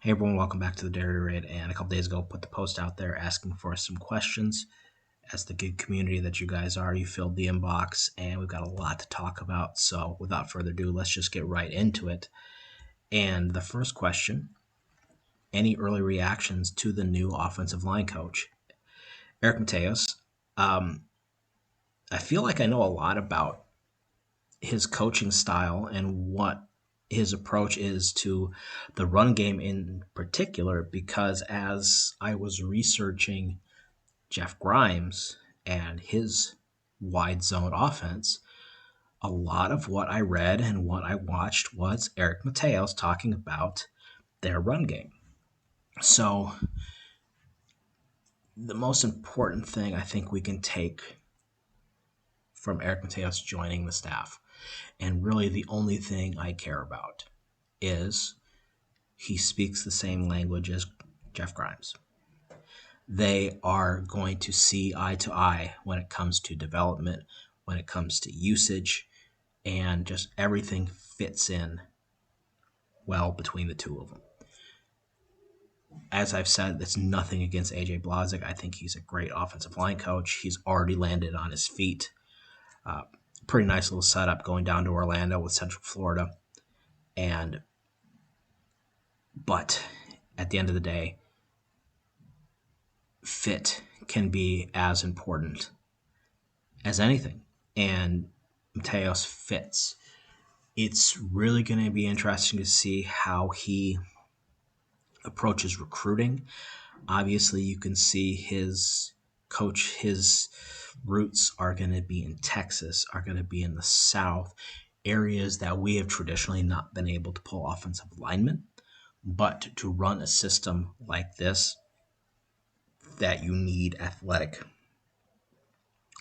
Hey everyone, welcome back to the Dare to Raid. And a couple days ago, put the post out there asking for some questions. As the good community that you guys are, you filled the inbox, and we've got a lot to talk about. So, without further ado, let's just get right into it. And the first question: any early reactions to the new offensive line coach, Eric Mateos? I feel like I know a lot about his coaching style and what his approach is to the run game in particular, because as I was researching Jeff Grimes and his wide zone offense, a lot of what I read and what I watched was Eric Mateos talking about their run game. So the most important thing I think we can take from Eric Mateos joining the staff, and really the only thing I care about, is he speaks the same language as Jeff Grimes. They are going to see eye to eye when it comes to development, when it comes to usage, and just everything fits in well between the two of them. As I've said, that's nothing against AJ Blazek. I think he's a great offensive line coach. He's already landed on his feet. Pretty nice little setup going down to Orlando with Central Florida. But at the end of the day, fit can be as important as anything. And Mateos fits. It's really going to be interesting to see how he approaches recruiting. Obviously, you can see his roots are going to be in Texas, are going to be in the South, areas that we have traditionally not been able to pull offensive linemen. But to run a system like this, that you need athletic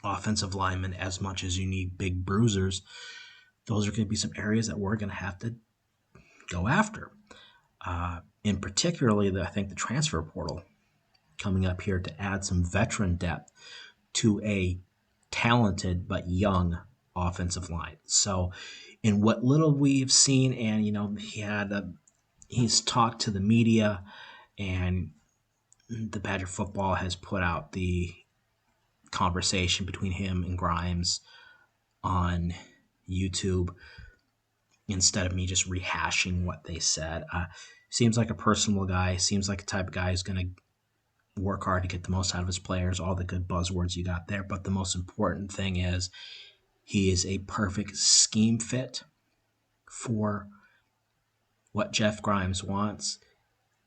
offensive linemen as much as you need big bruisers, those are going to be some areas that we're going to have to go after. In particularly, I think the transfer portal coming up here to add some veteran depth to a talented but young offensive line. So, in what little we've seen, and he's talked to the media, and the Badger Football has put out the conversation between him and Grimes on YouTube instead of me just rehashing what they said. Seems like a personable guy. Seems like a type of guy who's going to work hard to get the most out of his players, all the good buzzwords you got there. But the most important thing is he is a perfect scheme fit for what Jeff Grimes wants.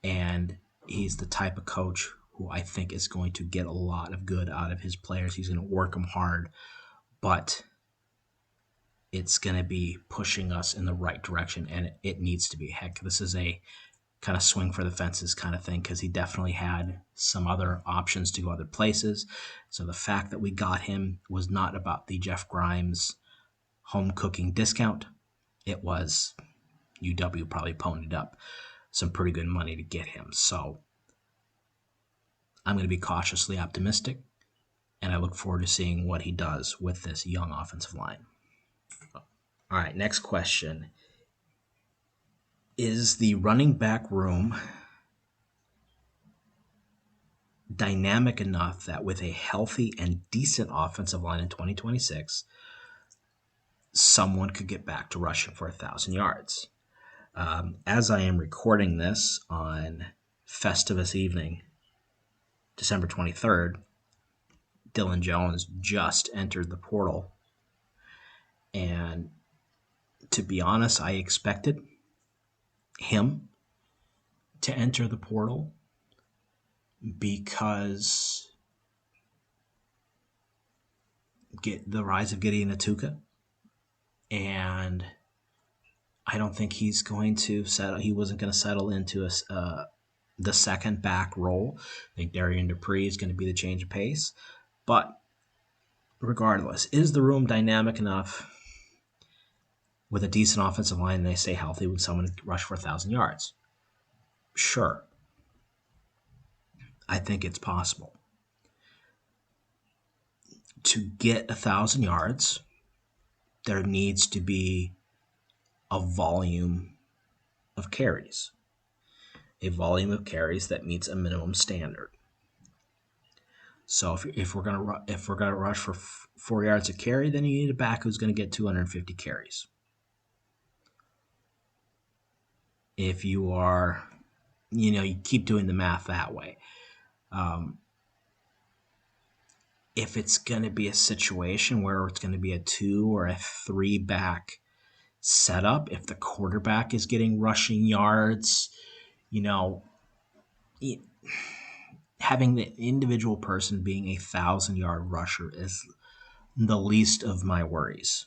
And he's the type of coach who I think is going to get a lot of good out of his players. He's going to work them hard, but it's going to be pushing us in the right direction, and it needs to be. Heck, this is a kind of swing for the fences kind of thing, because he definitely had some other options to go other places. So the fact that we got him was not about the Jeff Grimes home cooking discount. It was UW probably ponied up some pretty good money to get him. So I'm going to be cautiously optimistic, and I look forward to seeing what he does with this young offensive line. All right, next question. Is the running back room dynamic enough that with a healthy and decent offensive line in 2026, someone could get back to rushing for 1,000 yards? As I am recording this on Festivus evening, December 23rd, Dylan Jones just entered the portal. And to be honest, I expected him to enter the portal because get the rise of Gideon Atuka, and I don't think he's going to settle. He wasn't going to settle into the second back role. I think Darian Dupree is going to be the change of pace. But regardless, is the room dynamic enough with a decent offensive line and they stay healthy when someone rush for 1,000 yards? Sure. I think it's possible. To get 1,000 yards, there needs to be a volume of carries. a volume of carries that meets a minimum standard. So if we're gonna rush for 4 yards a carry, then you need a back who's going to get 250 carries. If you are, you keep doing the math that way. If it's going to be a situation where it's going to be a 2 or a 3 back setup, if the quarterback is getting rushing yards, having the individual person being a 1,000-yard rusher is the least of my worries.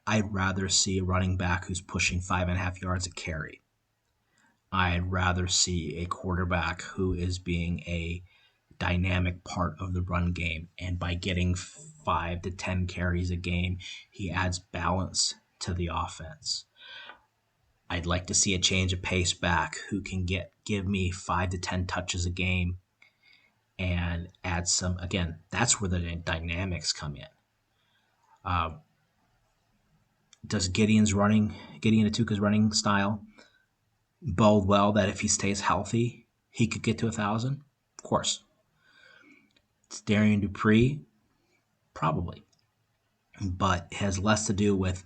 I'd rather see a running back who's pushing 5.5 yards a carry. I'd rather see a quarterback who is being a dynamic part of the run game, and by getting 5 to 10 carries a game, he adds balance to the offense. I'd like to see a change of pace back who can give me 5 to 10 touches a game and add some. Again, that's where the dynamics come in. Does Gideon Atuka's running style bode well that if he stays healthy, he could get to 1,000? Of course. It's Darian Dupree, probably, but it has less to do with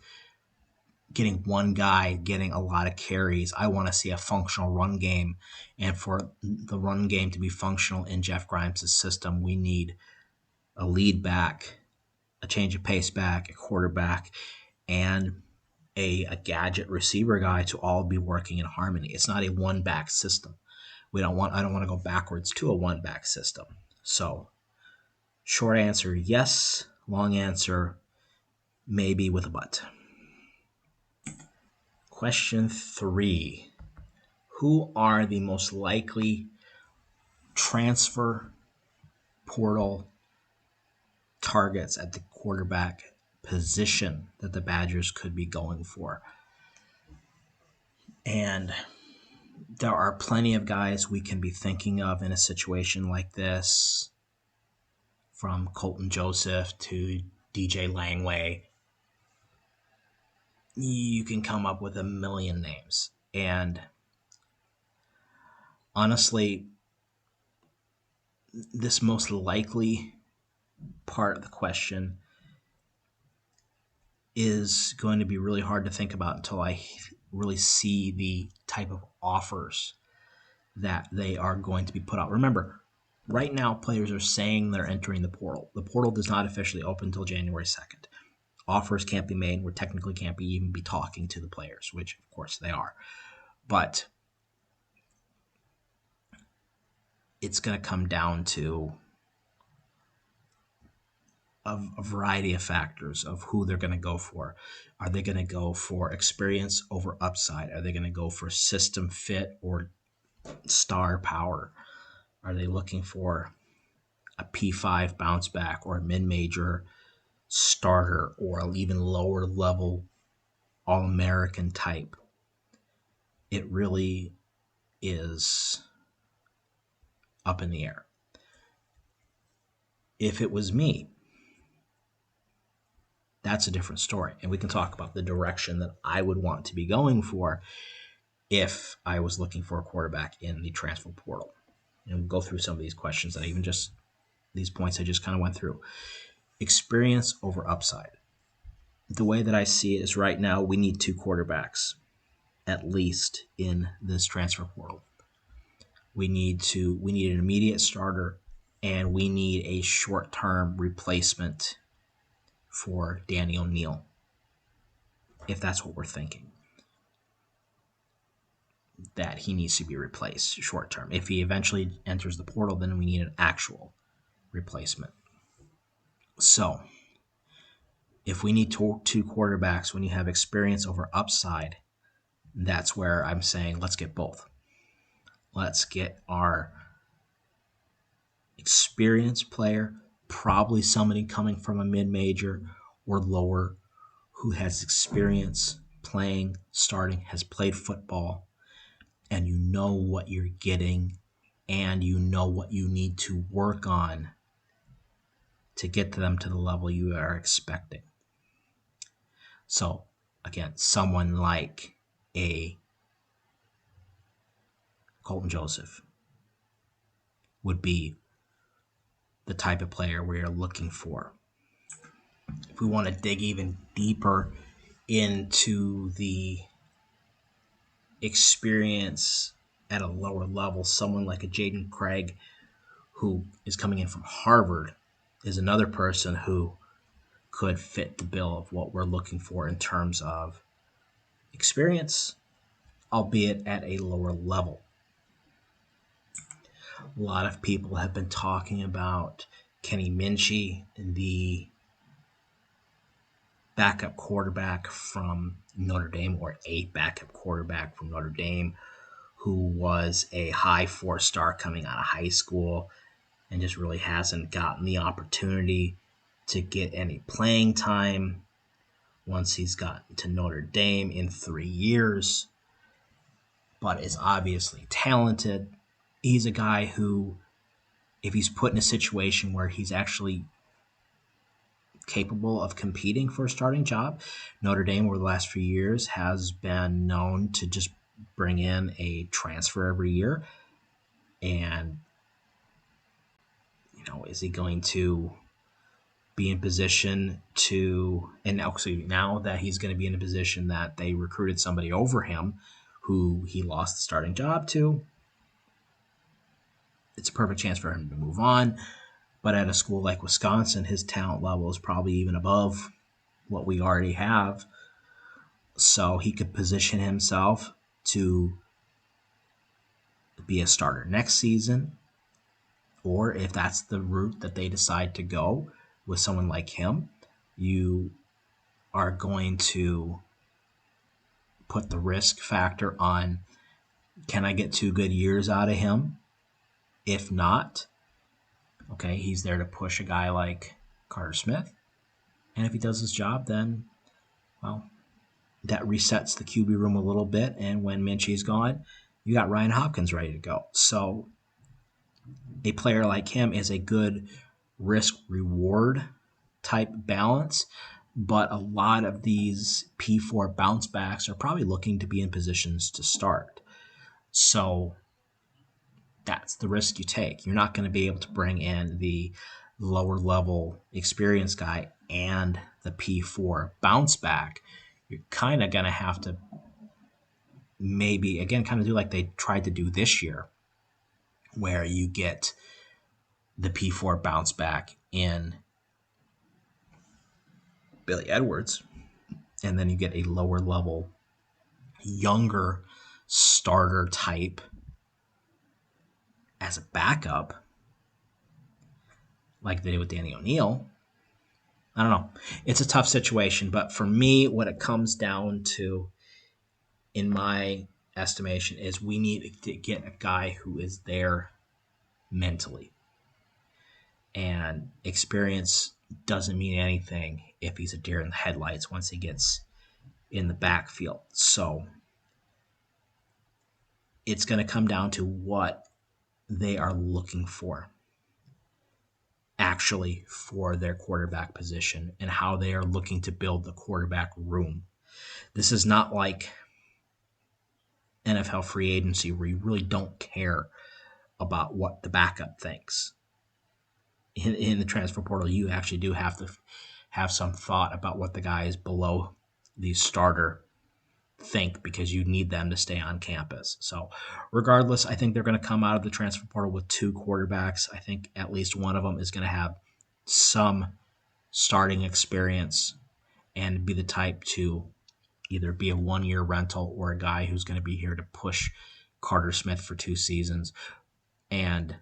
getting one guy getting a lot of carries. I want to see a functional run game, and for the run game to be functional in Jeff Grimes' system, we need a lead back, a change of pace back, a quarterback, and a gadget receiver guy to all be working in harmony. It's not a one back system. I don't want to go backwards to a one back system. So, short answer, yes. Long answer, maybe with a but. Question 3. Who are the most likely transfer portal targets at the quarterback position that the Badgers could be going for? And there are plenty of guys we can be thinking of in a situation like this, from Colton Joseph to DJ Langway. You can come up with a million names. And honestly, this most likely part of the question is going to be really hard to think about until I really see the type of offers that they are going to be put out. Remember, right now players are saying they're entering the portal. The portal does not officially open until January 2nd. Offers can't be made. We technically can't even be talking to the players, which of course they are. But it's going to come down to a variety of factors of who they're going to go for. Are they going to go for experience over upside? Are they going to go for system fit or star power? Are they looking for a P5 bounce back or a mid-major starter or an even lower level All-American type? It really is up in the air. If it was me, that's a different story. And we can talk about the direction that I would want to be going for if I was looking for a quarterback in the transfer portal. And we'll go through some of these questions that these points I just kind of went through. Experience over upside. The way that I see it is right now we need 2 quarterbacks at least in this transfer portal. We need an immediate starter, and we need a short-term replacement for Danny O'Neil, if that's what we're thinking, that he needs to be replaced short-term. If he eventually enters the portal, then we need an actual replacement. So, if we need 2 quarterbacks when you have experience over upside, that's where I'm saying let's get both. Let's get our experienced player, probably somebody coming from a mid-major or lower who has experience playing, starting, has played football, and you know what you're getting and you know what you need to work on to get them to the level you are expecting. So, again, someone like a Colton Joseph would be the type of player we are looking for. If we want to dig even deeper into the experience at a lower level, someone like a Jaden Craig, who is coming in from Harvard, is another person who could fit the bill of what we're looking for in terms of experience, albeit at a lower level. A lot of people have been talking about Kenny Minchey, the backup quarterback from Notre Dame, or a backup quarterback from Notre Dame, who was a high 4-star coming out of high school and just really hasn't gotten the opportunity to get any playing time once he's gotten to Notre Dame in 3 years, but is obviously talented. He's a guy who, if he's put in a situation where he's actually capable of competing for a starting job, Notre Dame over the last few years has been known to just bring in a transfer every year. And, is he going to be in position to, and actually now that he's going to be in a position that they recruited somebody over him who he lost the starting job to, it's a perfect chance for him to move on. But at a school like Wisconsin, his talent level is probably even above what we already have. So he could position himself to be a starter next season. Or if that's the route that they decide to go with someone like him, you are going to put the risk factor on, can I get 2 good years out of him? If not, okay, he's there to push a guy like Carter Smith. And if he does his job, then, well, that resets the QB room a little bit. And when Minchey's gone, you got Ryan Hopkins ready to go. So a player like him is a good risk-reward type balance. But a lot of these P4 bounce backs are probably looking to be in positions to start. So that's the risk you take. You're not going to be able to bring in the lower level experience guy and the P4 bounce back. You're kind of going to have to maybe, again, kind of do like they tried to do this year, where you get the P4 bounce back in Billy Edwards, and then you get a lower level, younger starter type as a backup, like they did with Danny O'Neil. I don't know. It's a tough situation, but for me, what it comes down to, in my estimation, is we need to get a guy who is there mentally. And experience doesn't mean anything if he's a deer in the headlights once he gets in the backfield. So it's going to come down to what they are looking for actually for their quarterback position and how they are looking to build the quarterback room. This is not like NFL free agency where you really don't care about what the backup thinks. In the transfer portal, you actually do have to have some thought about what the guys below the starter think, because you need them to stay on campus. So regardless, I think they're going to come out of the transfer portal with 2 quarterbacks. I think at least one of them is going to have some starting experience and be the type to either be a 1-year rental or a guy who's going to be here to push Carter Smith for 2 seasons. And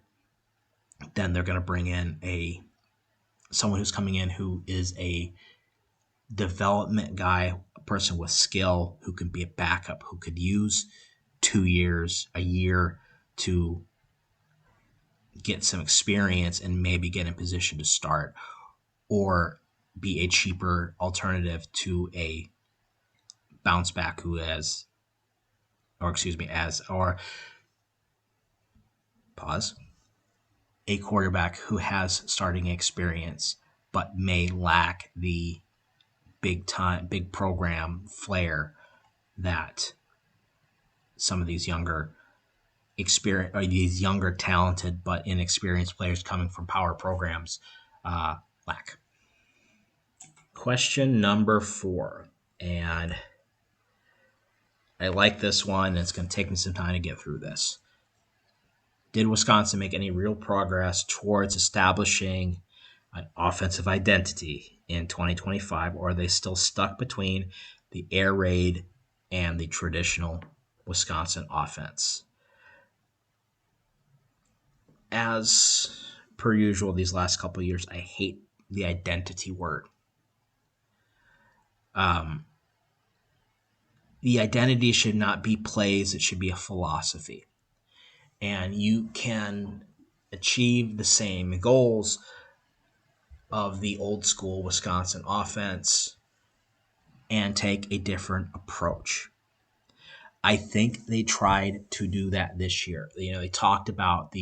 then they're going to bring in someone who's coming in who is a development guy, a person with skill who can be a backup, who could use 2 years, a year to get some experience and maybe get in position to start, or be a cheaper alternative to a bounce back who has, a quarterback who has starting experience but may lack the big program flair that some of these younger talented but inexperienced players coming from power programs lack. Question number 4, and I like this one. It's going to take me some time to get through this. Did Wisconsin make any real progress towards establishing an offensive identity in 2025, or are they still stuck between the air raid and the traditional Wisconsin offense? As per usual, these last couple of years, I hate the identity word. The identity should not be plays, it should be a philosophy. And you can achieve the same goals of the old school Wisconsin offense and take a different approach. I think they tried to do that this year. They talked about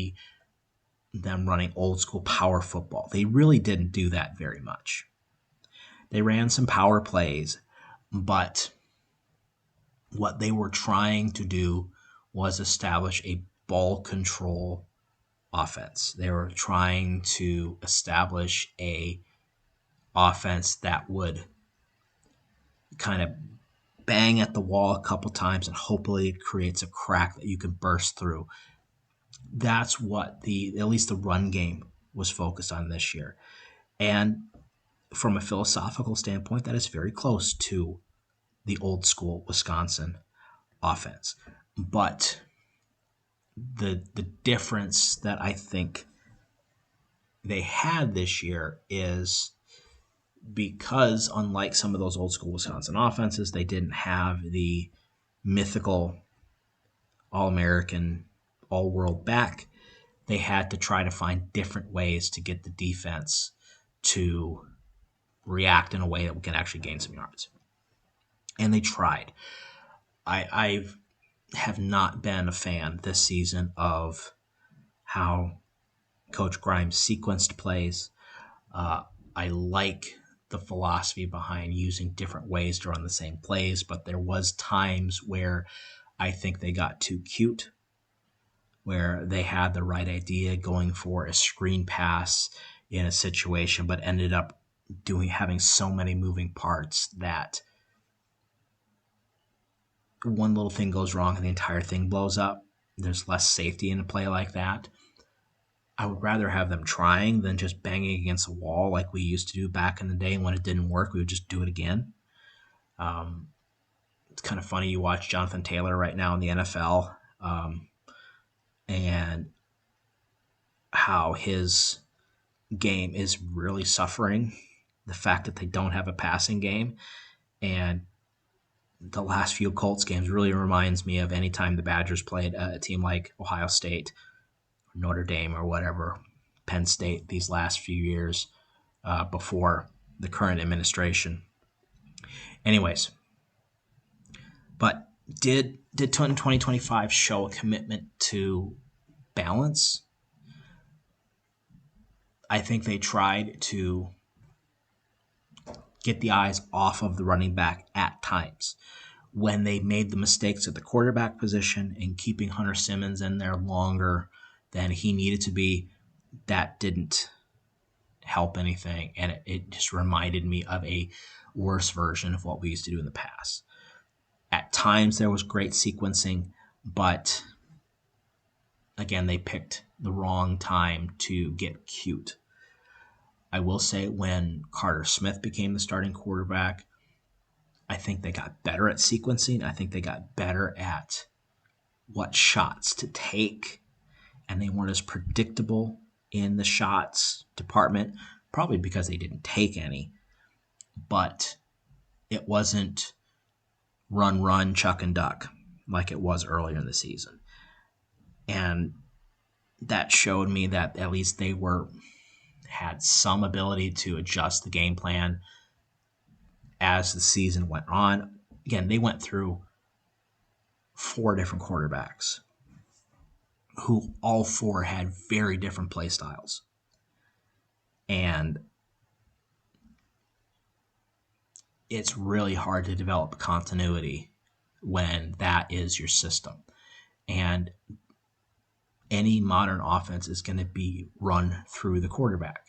them running old school power football. They really didn't do that very much. They ran some power plays, but what they were trying to do was establish a ball control offense. They were trying to establish a offense that would kind of bang at the wall a couple times and hopefully it creates a crack that you can burst through. That's what at least the run game was focused on this year. And from a philosophical standpoint, that is very close to the old school Wisconsin offense. But the difference that I think they had this year is because, unlike some of those old school Wisconsin offenses, they didn't have the mythical All-American, all-world back. They had to try to find different ways to get the defense to react in a way that we can actually gain some yards. And they tried. I have not been a fan this season of how Coach Grimes sequenced plays. I like the philosophy behind using different ways to run the same plays, but there was times where I think they got too cute, where they had the right idea going for a screen pass in a situation, but ended up having so many moving parts that one little thing goes wrong and the entire thing blows up. There's less safety in a play like that. I would rather have them trying than just banging against a wall like we used to do back in the day. And when it didn't work, we would just do it again. It's kind of funny. You watch Jonathan Taylor right now in the NFL and how his game is really suffering. The fact that they don't have a passing game. And the last few Colts games really reminds me of any time the Badgers played a team like Ohio State, Notre Dame, or whatever, Penn State, these last few years before the current administration. Anyways, but did 2025 show a commitment to balance? I think they tried to get the eyes off of the running back at times. When they made the mistakes at the quarterback position and keeping Hunter Simmons in there longer than he needed to be, that didn't help anything. And it just reminded me of a worse version of what we used to do in the past. At times there was great sequencing, but again, they picked the wrong time to get cute. I will say when Carter Smith became the starting quarterback, I think they got better at sequencing. I think they got better at what shots to take, and they weren't as predictable in the shots department, probably because they didn't take any. But it wasn't run, chuck, and duck like it was earlier in the season. And that showed me that at least they had some ability to adjust the game plan as the season went on. Again, they went through 4 different quarterbacks who all 4 had very different play styles. And it's really hard to develop continuity when that is your system. And any modern offense is going to be run through the quarterback.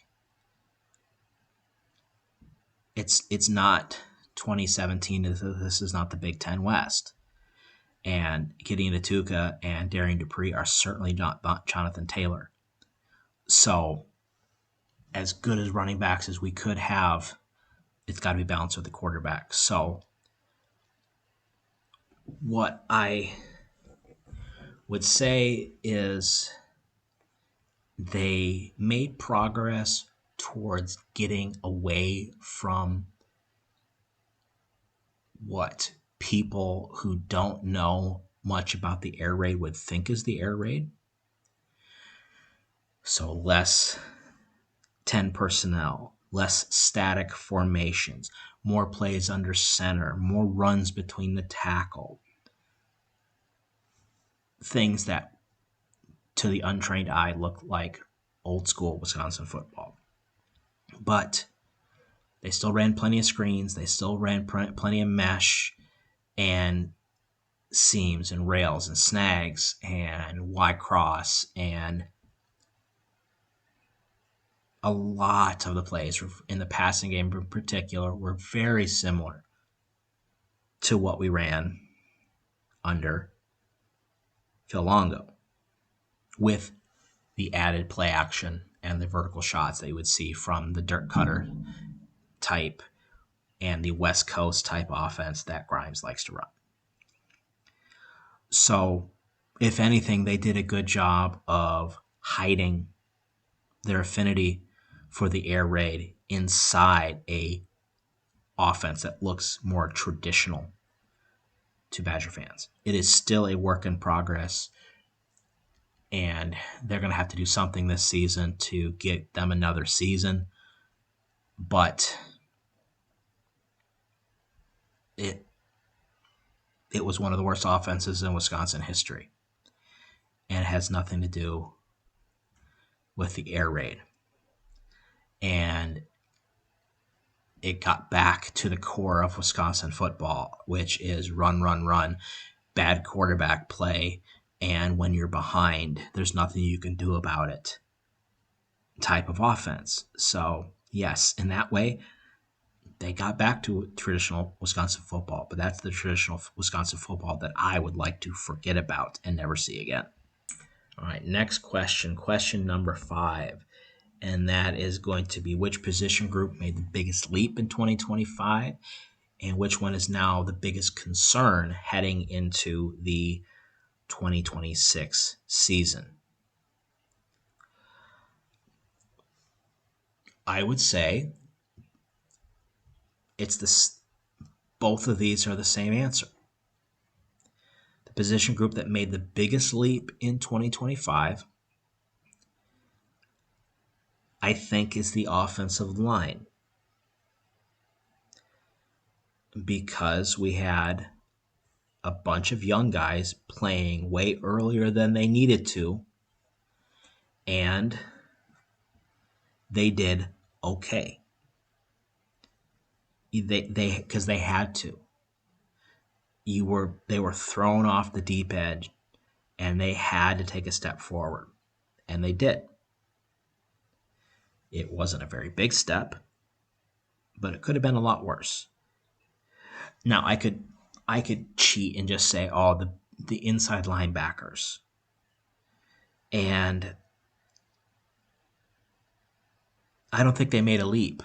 It's not 2017. This is not the Big Ten West. And Gideon Atuka and Darian Dupree are certainly not Jonathan Taylor. So as good as running backs as we could have, it's got to be balanced with the quarterback. So what I would say is they made progress towards getting away from what people who don't know much about the air raid would think is the air raid. So less 10 personnel, less static formations, more plays under center, more runs between the tackle. Things that to the untrained eye look like old school Wisconsin football. But they still ran plenty of screens. They still ran plenty of mesh and seams and rails and snags and Y cross, and a lot of the plays in the passing game in particular were very similar to what we ran under Phil Longo, with the added play action and the vertical shots that you would see from the Dirk Cutter type and the West Coast type offense that Grimes likes to run. So, if anything, they did a good job of hiding their affinity for the air raid inside a offense that looks more traditional to Badger fans. It is still a work in progress, and they're going to have to do something this season to get them another season. But it was one of the worst offenses in Wisconsin history, and it has nothing to do with the air raid. And it got back to the core of Wisconsin football, which is run, run, run, bad quarterback play, and when you're behind, there's nothing you can do about it type of offense. So, yes, in that way, they got back to traditional Wisconsin football, but that's the traditional Wisconsin football that I would like to forget about and never see again. All right, next question number 5. And that is going to be, which position group made the biggest leap in 2025, and which one is now the biggest concern heading into the 2026 season? I would say both of these are the same answer. The position group that made the biggest leap in 2025, I think, is the offensive line, because we had a bunch of young guys playing way earlier than they needed to, and they did okay. Because they had to. They were thrown off the deep edge, and they had to take a step forward, and they did. It wasn't a very big step, but it could have been a lot worse. Now I could cheat and just say, oh, the inside linebackers, and I don't think they made a leap.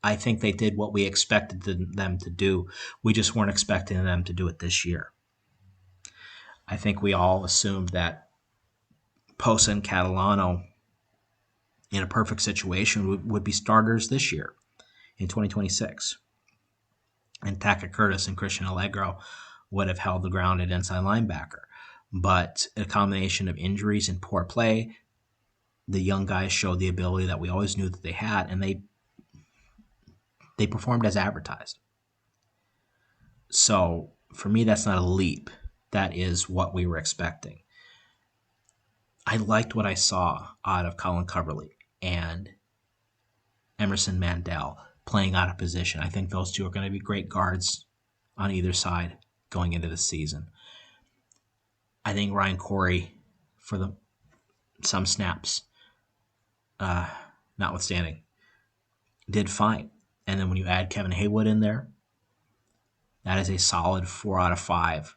I think they did what we expected them to do. We just weren't expecting them to do it this year. I think we all assumed that Posa and Catalano, in a perfect situation, would be starters this year in 2026. And Taka Curtis and Christian Allegro would have held the ground at inside linebacker. But a combination of injuries and poor play, the young guys showed the ability that we always knew that they had, and they performed as advertised. So for me, that's not a leap. That is what we were expecting. I liked what I saw out of Colin Coverly and Emerson Mandel playing out of position. I think those two are going to be great guards on either side going into the season. I think Ryan Corey, for some snaps, notwithstanding, did fine. And then when you add Kevin Haywood in there, that is a solid 4 out of 5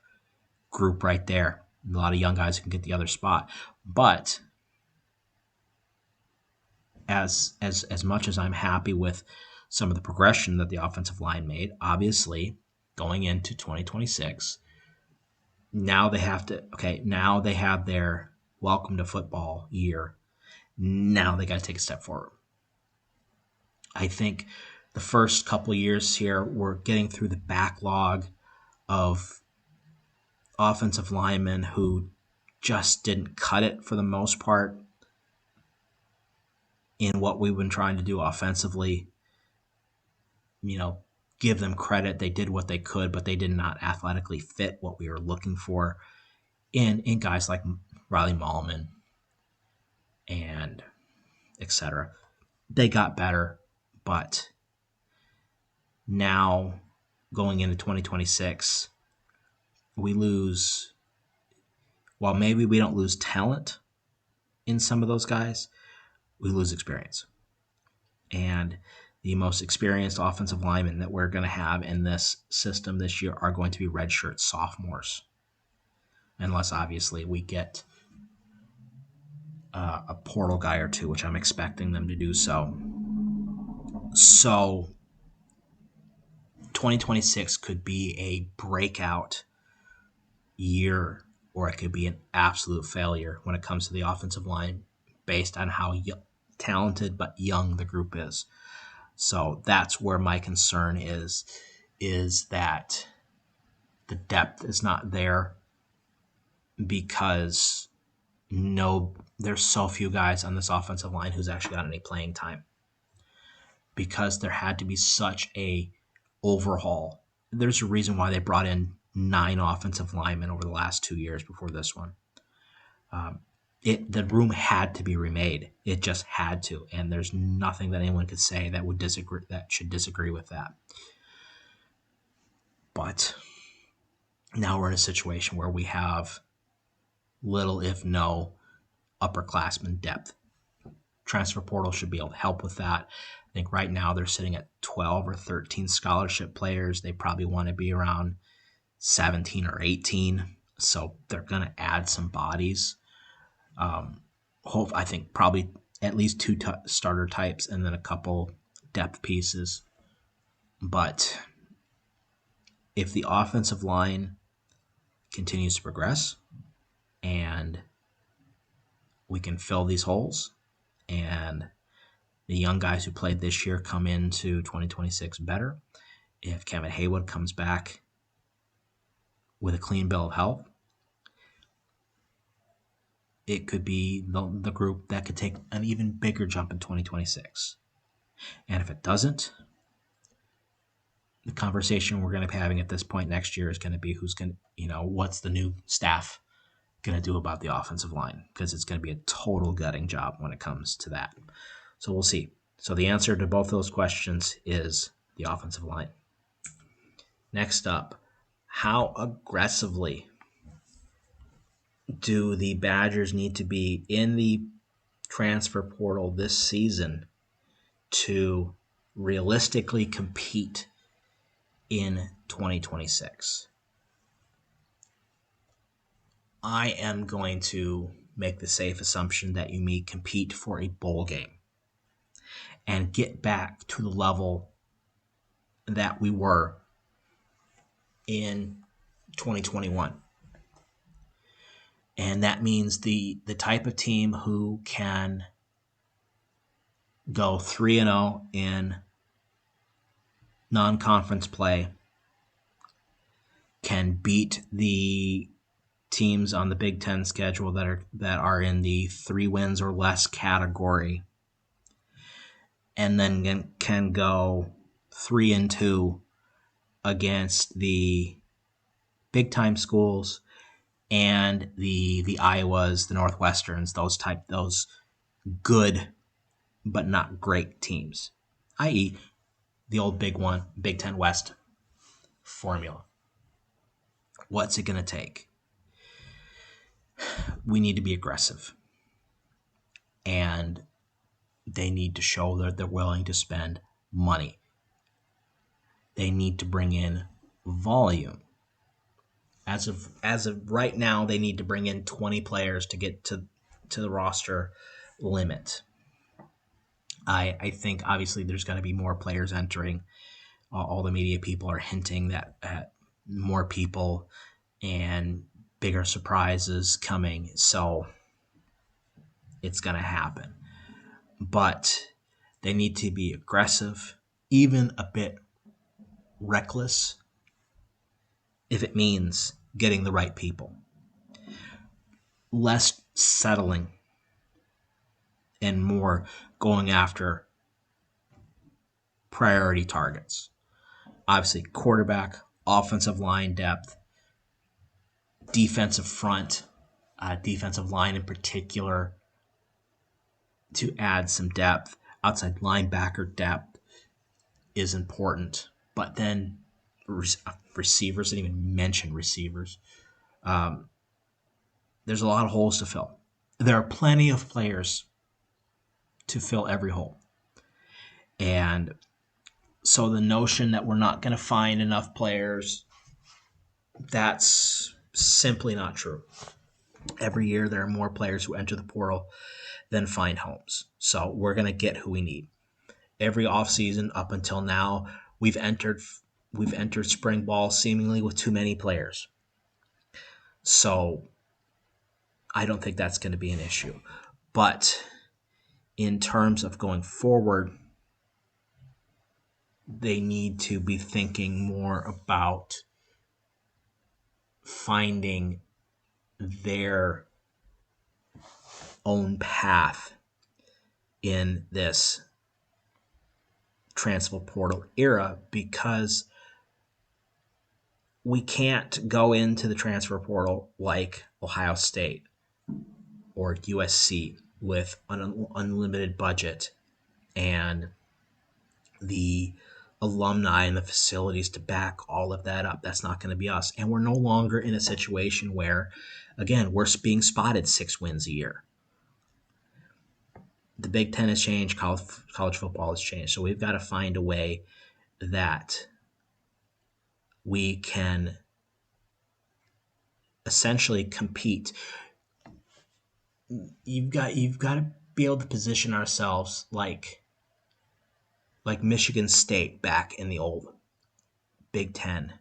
group right there. A lot of young guys who can get the other spot. But as much as I'm happy with some of the progression that the offensive line made, obviously going into 2026, now they have their welcome to football year. Now they got to take a step forward. I think the first couple of years here, we're getting through the backlog of offensive linemen who just didn't cut it for the most part in what we've been trying to do offensively. Give them credit. They did what they could, but they did not athletically fit what we were looking for in guys like Riley Mahlman and etc. They got better, but now going into 2026, we lose, while maybe we don't lose talent in some of those guys, we lose experience. And the most experienced offensive linemen that we're going to have in this system this year are going to be redshirt sophomores. Unless, obviously, we get a portal guy or two, which I'm expecting them to do so. So 2026 could be a breakout year, or it could be an absolute failure when it comes to the offensive line based on how talented but young the group is. So that's where my concern is that the depth is not there because there's so few guys on this offensive line who's actually got any playing time, because there had to be such a overhaul. There's a reason why they brought in 9 offensive linemen over the last 2 years before this one. The room had to be remade. It just had to, and there's nothing that anyone could say that should disagree with that. But now we're in a situation where we have little, if no, upperclassmen depth. Transfer portal should be able to help with that. I think right now they're sitting at 12 or 13 scholarship players. They probably want to be around 17 or 18. So they're going to add some bodies. I think probably at least 2 starter types and then a couple depth pieces. But if the offensive line continues to progress and we can fill these holes, and the young guys who played this year come into 2026 better, if Kevin Haywood comes back with a clean bill of health, it could be the group that could take an even bigger jump in 2026. And if it doesn't, the conversation we're going to be having at this point next year is going to be what's the new staff going to do about the offensive line, because it's going to be a total gutting job when it comes to that. So we'll see. So the answer to both those questions is the offensive line. Next up, how aggressively do the Badgers need to be in the transfer portal this season to realistically compete in 2026? I am going to make the safe assumption that you may compete for a bowl game and get back to the level that we were in 2021. And that means the type of team who can go 3-0 in non-conference play, can beat the teams on the Big Ten schedule that are in the 3 wins or less category, and then can go 3-2 against the big time schools and the Iowas, the Northwesterns, those good but not great teams, i.e. the old Big Ten West formula. What's it going to take? We need to be aggressive. And they need to show that they're willing to spend money. They need to bring in volume. As of right now, they need to bring in 20 players to get to the roster limit. I think obviously there's going to be more players entering. All the media people are hinting that more people and bigger surprises coming. So it's going to happen. But they need to be aggressive, even a bit reckless, if it means getting the right people. Less settling and more going after priority targets. Obviously, quarterback, offensive line depth, defensive front, defensive line in particular, to add some depth. Outside linebacker depth is important. But then receivers, I didn't even mention receivers. There's a lot of holes to fill. There are plenty of players to fill every hole. And so the notion that we're not going to find enough players, that's simply not true. Every year there are more players who enter the portal than find homes. So we're going to get who we need. Every offseason up until now, we've entered spring ball seemingly with too many players. So I don't think that's going to be an issue. But in terms of going forward, they need to be thinking more about finding their own path in this transfer portal era, because we can't go into the transfer portal like Ohio State or USC with an unlimited budget and the alumni and the facilities to back all of that up. That's not going to be us. And we're no longer in a situation where, again, we're being spotted 6 wins a year. The Big Ten has changed. College football has changed. So we've got to find a way that we can essentially compete. You've got to be able to position ourselves like Michigan State back in the old Big Ten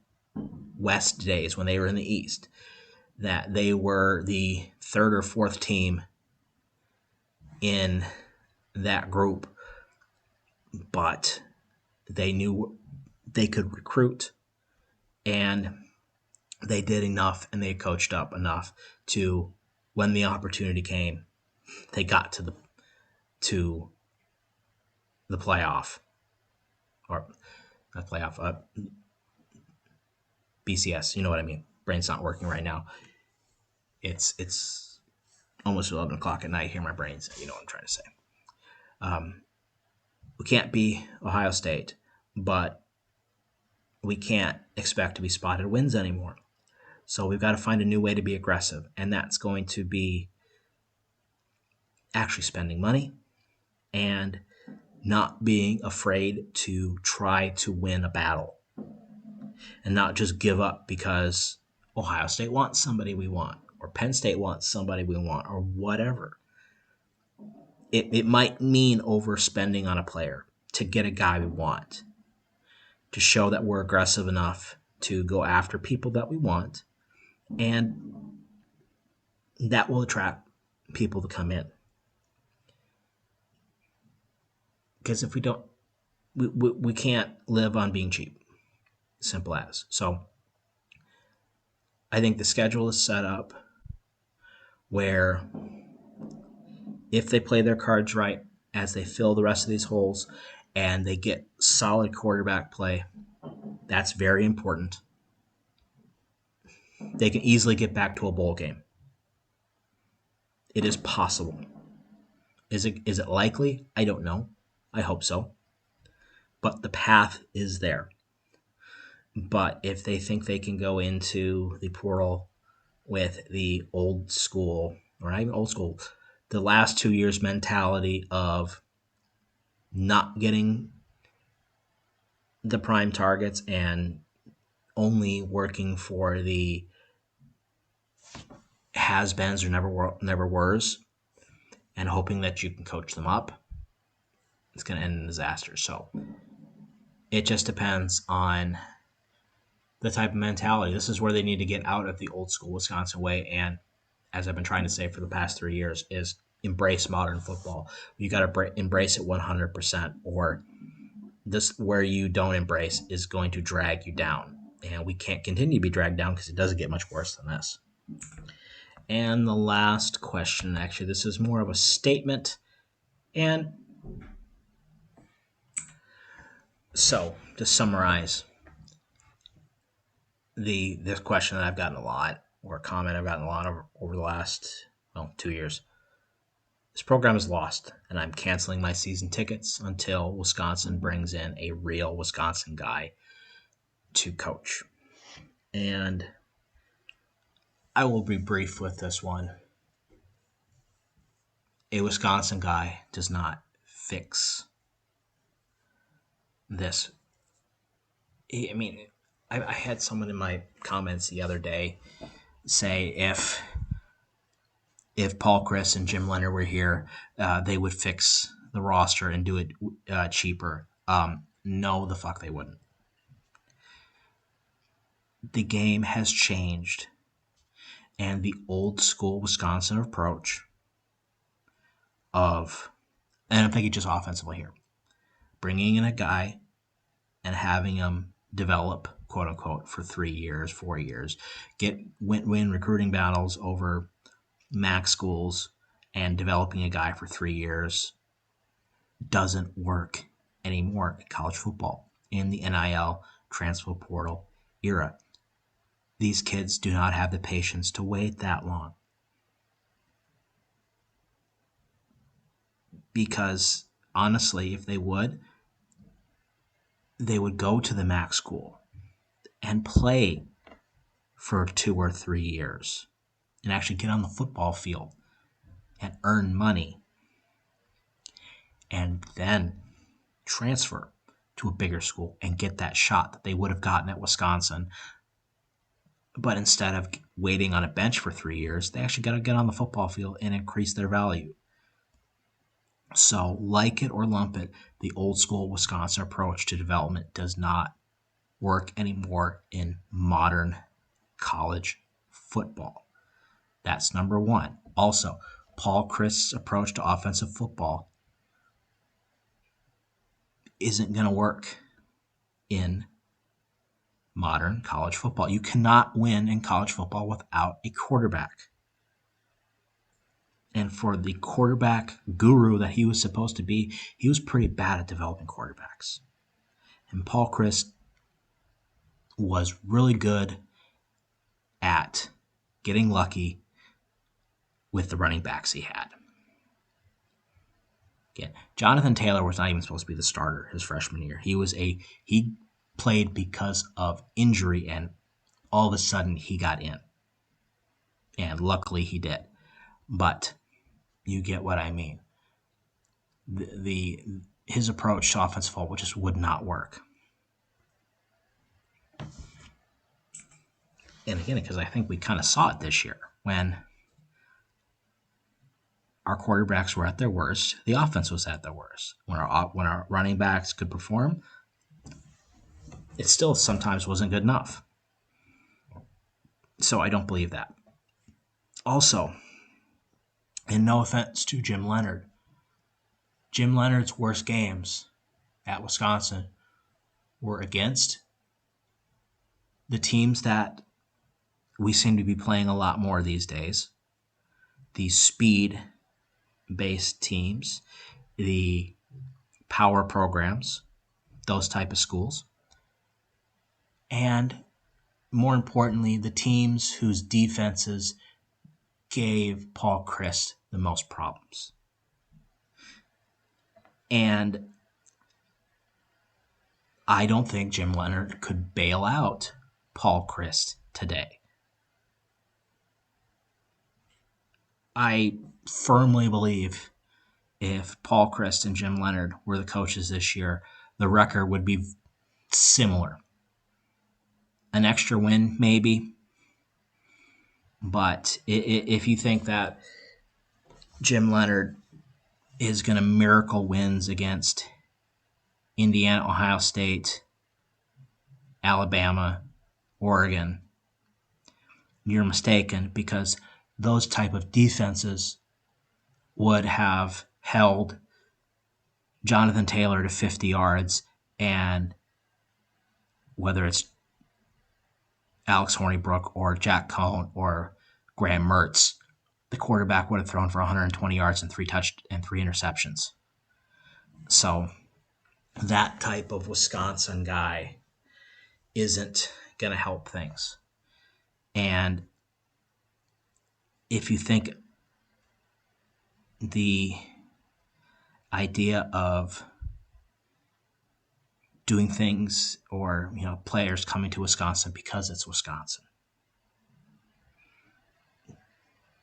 West days when they were in the East, that they were the third or fourth team in that group, but they knew they could recruit, and they did enough, and they coached up enough to, when the opportunity came, they got to the playoff, or not playoff, BCS. You know what I mean? Brain's not working right now. It's almost 11 o'clock at night here. My brain's, you know what I'm trying to say. We can't be Ohio State, but we can't expect to be spotted wins anymore. So we've got to find a new way to be aggressive, and that's going to be actually spending money and not being afraid to try to win a battle and not just give up because Ohio State wants somebody we want, or Penn State wants somebody we want, or whatever. It might mean overspending on a player to get a guy we want, to show that we're aggressive enough to go after people that we want, and that will attract people to come in. Because if we don't, we can't live on being cheap. Simple as. So I think the schedule is set up where if they play their cards right as they fill the rest of these holes and they get solid quarterback play, that's very important. They can easily get back to a bowl game. It is possible. Is it likely? I don't know. I hope so. But the path is there. But if they think they can go into the portal with the old school, or not even old school, the last 2 years mentality of not getting the prime targets and only working for the has-beens or never were's, and hoping that you can coach them up, it's going to end in disaster. So it just depends on the type of mentality. This is where they need to get out of the old school Wisconsin way, and as I've been trying to say for the past 3 years, is embrace modern football. You got to embrace it 100%, or this where you don't embrace is going to drag you down, and we can't continue to be dragged down because it doesn't get much worse than this. And the last question, actually, this is more of a statement, and so to summarize this question that I've gotten a lot, or a comment I've gotten a lot over the last 2 years. This program is lost, and I'm canceling my season tickets until Wisconsin brings in a real Wisconsin guy to coach. And I will be brief with this one. A Wisconsin guy does not fix this. I mean, I had someone in my comments the other day say if Paul Chryst and Jim Leonhard were here, they would fix the roster and do it cheaper. No, the fuck they wouldn't. The game has changed, and the old school Wisconsin approach of, and I'm thinking just offensively here, bringing in a guy and having him develop, quote unquote, for 3 years, 4 years, win recruiting battles over MAC schools, and developing a guy for 3 years doesn't work anymore in college football in the NIL transfer portal era. These kids do not have the patience to wait that long. Because honestly, if they would go to the MAC school and play for 2 or 3 years and actually get on the football field and earn money and then transfer to a bigger school and get that shot that they would have gotten at Wisconsin. But instead of waiting on a bench for 3 years, they actually got to get on the football field and increase their value. So, like it or lump it, the old school Wisconsin approach to development does not work anymore in modern college football. That's number one. Also, Paul Chryst's approach to offensive football isn't going to work in modern college football. You cannot win in college football without a quarterback. And for the quarterback guru that he was supposed to be, he was pretty bad at developing quarterbacks. And Paul Chryst was really good at getting lucky with the running backs he had. Again, Jonathan Taylor was not even supposed to be the starter his freshman year. He played because of injury, and all of a sudden he got in. And luckily he did. But you get what I mean. His approach to offensive football just would not work. And again, because I think we kind of saw it this year when our quarterbacks were at their worst, the offense was at their worst. When our running backs could perform, it still sometimes wasn't good enough. So I don't believe that. Also, and no offense to Jim Leonhard, Jim Leonhard's worst games at Wisconsin were against the teams that we seem to be playing a lot more these days, the speed-based teams, the power programs, those type of schools, and more importantly, the teams whose defenses gave Paul Chryst the most problems. And I don't think Jim Leonhard could bail out Paul Chryst today. I firmly believe if Paul Chryst and Jim Leonhard were the coaches this year, the record would be similar. An extra win, maybe. But if you think that Jim Leonhard is going to miracle wins against Indiana, Ohio State, Alabama, Oregon, you're mistaken, because those type of defenses would have held Jonathan Taylor to 50 yards, and whether it's Alex Hornibrook or Jack Cohn or Graham Mertz, the quarterback would have thrown for 120 yards and three interceptions. So that type of Wisconsin guy isn't going to help things. And if you think the idea of doing things or players coming to Wisconsin because it's Wisconsin,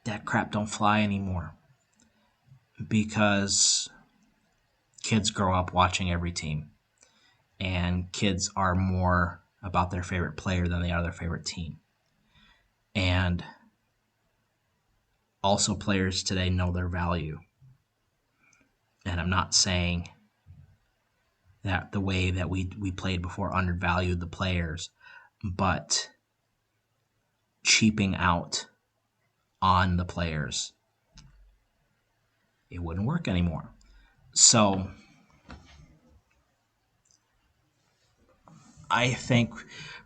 that crap don't fly anymore, because kids grow up watching every team, and kids are more about their favorite player than they are their favorite team. And also, players today know their value. And I'm not saying that the way that we played before undervalued the players, but cheaping out on the players, it wouldn't work anymore. So I think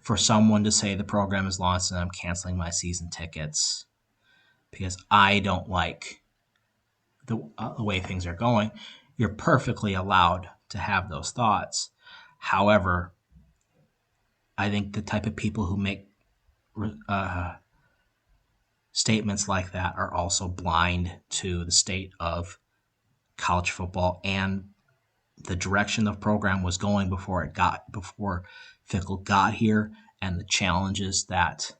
for someone to say the program is lost and I'm canceling my season tickets because I don't like the way things are going, you're perfectly allowed to have those thoughts. However, I think the type of people who make statements like that are also blind to the state of college football and the direction the program was going before Fickell got here, and the challenges that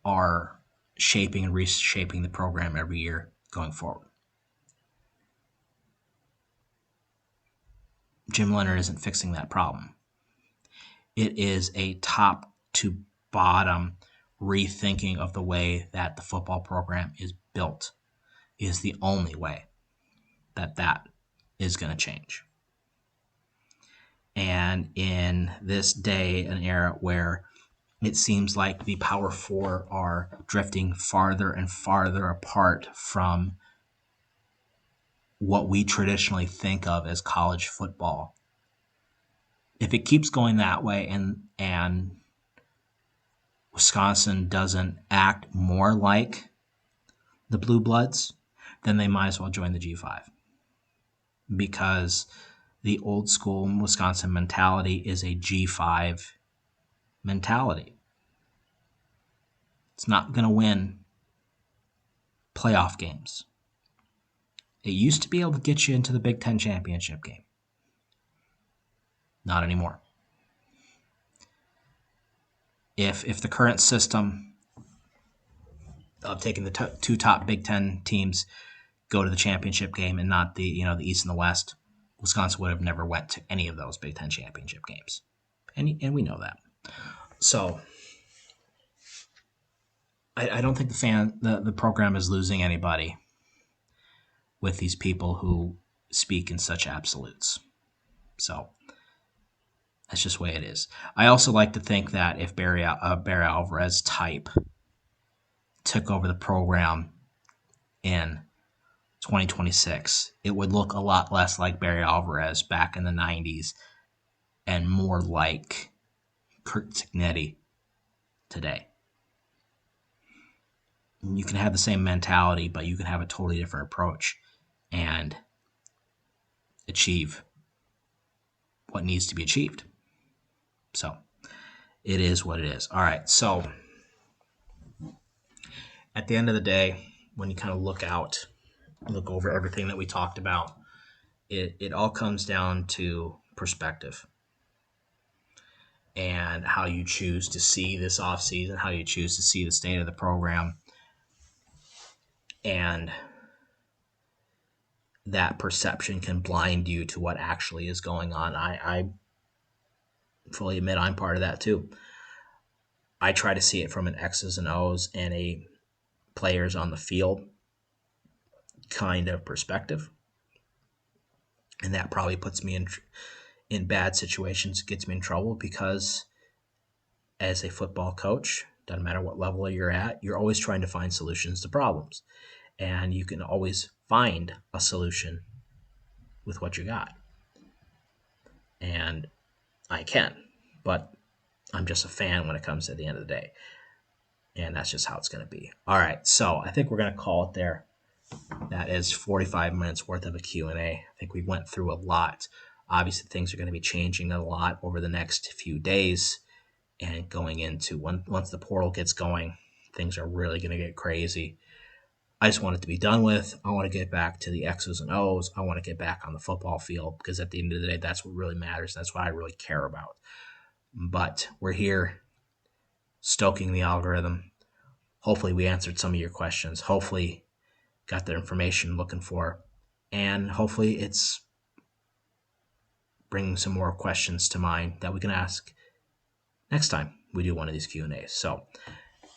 are shaping and reshaping the program every year going forward. Jim Leonhard isn't fixing that problem. It is a top to bottom rethinking of the way that the football program is built. It is the only way that is going to change. And in this day and era where it seems like the Power Four are drifting farther and farther apart from what we traditionally think of as college football, if it keeps going that way and Wisconsin doesn't act more like the Blue Bloods, then they might as well join the G5. Because the old school Wisconsin mentality is a G5 mentality. It's not going to win playoff games. It used to be able to get you into the Big Ten championship game. Not anymore. If the current system of taking the two top Big Ten teams go to the championship game and not the East and the West, Wisconsin would have never went to any of those Big Ten championship games, and we know that. So I don't think the program is losing anybody with these people who speak in such absolutes. So that's just the way it is. I also like to think that if Barry Alvarez type took over the program in 2026, it would look a lot less like Barry Alvarez back in the 90s and more like Curt Cignetti today. You can have the same mentality, but you can have a totally different approach and achieve what needs to be achieved. So it is what it is. All right. So at the end of the day, when you kind of look over everything that we talked about, it all comes down to perspective. and how you choose to see this offseason, how you choose to see the state of the program, and that perception can blind you to what actually is going on. I fully admit I'm part of that too. I try to see it from an X's and O's and a players on the field kind of perspective, and that probably puts me in bad situations, gets me in trouble, because as a football coach, doesn't matter what level you're at, you're always trying to find solutions to problems, and you can always find a solution with what you got. And I can, but I'm just a fan when it comes to the end of the day. And that's just how it's going to be. All right, so I think we're going to call it there. That is 45 minutes worth of a Q&A. I think we went through a lot. Obviously, things are going to be changing a lot over the next few days, and going into once the portal gets going, things are really going to get crazy. I just want it to be done with. I want to get back to the X's and O's. I want to get back on the football field, because at the end of the day, that's what really matters. That's what I really care about. But we're here stoking the algorithm. Hopefully we answered some of your questions. Hopefully got the information looking for. And hopefully it's bringing some more questions to mind that we can ask next time we do one of these Q&As. So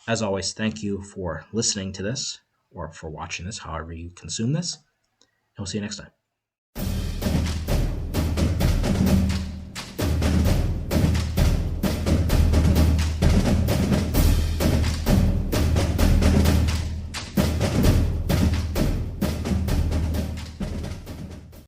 as always, thank you for listening to this, or for watching this, however you consume this. And we'll see you next time.